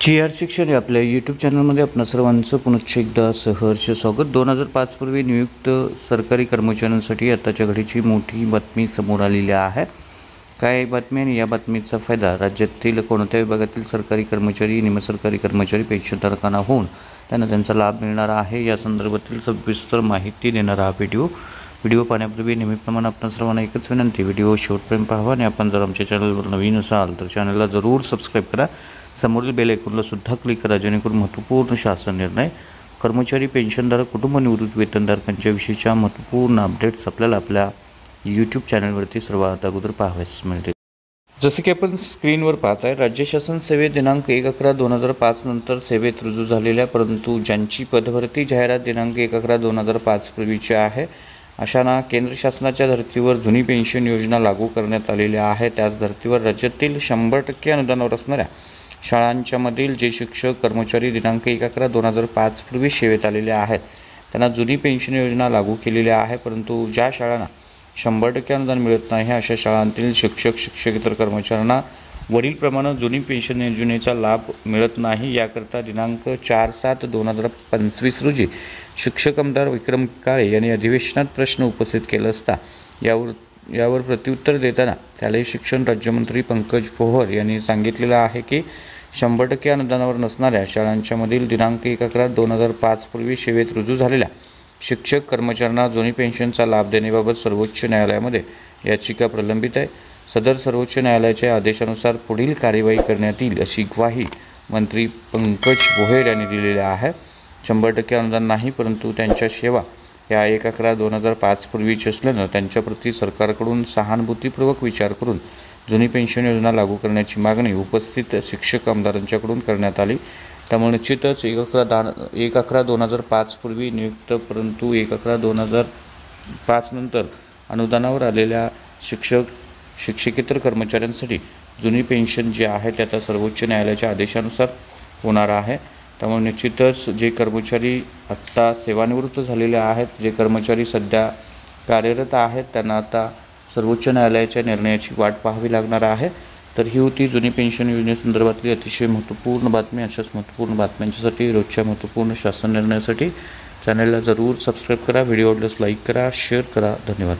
जी R शिक्षण या आपल्या यूट्यूब चॅनलमध्ये आपणा सर्वांचं पुनश्च एकदा सहर्ष स्वागत। 2005 पूर्वी नियुक्त सरकारी कर्मचाऱ्यांसाठी आताच्या घडीची मोठी बातमी समोर आलेली आहे। काय बातमी आणि या बातमीचा फायदा राज्यातील कोणत्या विभागातील सरकारी कर्मचारी, निमसरकारी कर्मचारी, पेन्शनधारकांना होऊन त्यांना त्यांचा लाभ मिळणार आहे या संदर्भातील सविस्तर माहिती देणारा हा व्हिडिओ पाहण्यापूर्वी नेहमीप्रमाणे आपण सर्वांना एकच विनंती, व्हिडिओ शेवटपर्यंत पाहावा आणि आपण जर आमच्या चॅनलवर नवीन असाल तर चॅनलला जरूर सबस्क्राईब करा। समोरील बेल आयकॉनला सुद्धा क्लिक करा जेणेकरून महत्त्वपूर्ण शासन निर्णय, कर्मचारी, पेन्शनधारक, कुटुंब निवृत्त वेतनधारकांच्या विषयीच्या महत्त्वपूर्ण अपडेट्स आपल्याला आपल्या यूट्यूब चॅनलवरती सर्वात अगोदर पाहावयास मिळतील। जसे की आपण स्क्रीनवर पाहत आहे, राज्य शासन सेवेत दिनांक 1/11/2005 नंतर सेवेत रुजू झालेल्या परंतु ज्यांची पदभरती जाहिरात दिनांक 1/11/2005 पूर्वीची आहे अशांना केंद्र शासनाच्या धर्तीवर जुनी पेन्शन योजना लागू करण्यात आलेली आहे। त्याच धर्तीवर राज्यातील 100% अनुदानावर असणाऱ्या शाळांच्या मधील जे शिक्षक कर्मचारी दिनांक 1/11/2005 पूर्वी सेवेत आलेले आहेत त्यांना जुनी पेन्शन योजना लागू केलेली आहे। परंतु ज्या शाळांना 100% अनुदान मिळत नाही अशा शाळांतील शिक्षक शिक्षकेतर कर्मचाऱ्यांना वरीलप्रमाणे जुनी पेन्शन योजनेचा लाभ मिळत नाही। याकरता दिनांक 4/7/2025 रोजी शिक्षक आमदार विक्रम काळे यांनी अधिवेशनात प्रश्न उपस्थित केला असता यावर प्रत्युत्तर देताना शालेय शिक्षण राज्यमंत्री पंकज पोहर यांनी सांगितलेलं आहे की 100% अनुदानावर नसणाऱ्या शाळांच्या मधील दिनांक 1/11/2005 पूर्वी सेवेत रुजू झालेल्या शिक्षक कर्मचाऱ्यांना जुनी पेन्शनचा लाभ देण्याबाबत सर्वोच्च न्यायालयामध्ये याचिका प्रलंबित आहे। सदर सर्वोच्च न्यायालयाच्या आदेशानुसार पुढील कार्यवाही करण्यात येईल अशी ग्वाही मंत्री पंकज पोहर यांनी दिलेली आहे। 100% अनुदान नाही परंतु त्यांच्या सेवा या 1/11/2005 पूर्वीची असल्यानं त्यांच्याप्रती सरकारकडून सहानुभूतीपूर्वक विचार करून जुनी पेन्शन योजना लागू करण्याची मागणी उपस्थित शिक्षक आमदारांच्याकडून करण्यात आली। त्यामुळे निश्चितच 1/11/2005 पूर्वी नियुक्त परंतु 1/11/2005 नंतर अनुदानावर आलेल्या शिक्षक शिक्षकेतर कर्मचाऱ्यांसाठी जुनी पेन्शन जी आहे ते आता सर्वोच्च न्यायालयाच्या आदेशानुसार होणार आहे। त्यामुळे निश्चितच जे कर्मचारी आत्ता सेवानिवृत्त झालेले आहेत, जे कर्मचारी सध्या कार्यरत आहेत त्यांना आता सर्वोच्च न्यायालयाच्या निर्णयाची वाट पाहावी लागणार आहे। तर ही होती जुनी पेन्शन योजनेसंदर्भातली अतिशय महत्त्वपूर्ण बातमी। अशाच महत्त्वपूर्ण बातम्यांसाठी रोजच्या महत्त्वपूर्ण शासन निर्णयासाठी चॅनलला जरूर सबस्क्राईब करा, व्हिडिओ आवडल्यास लाईक करा, शेअर करा। धन्यवाद।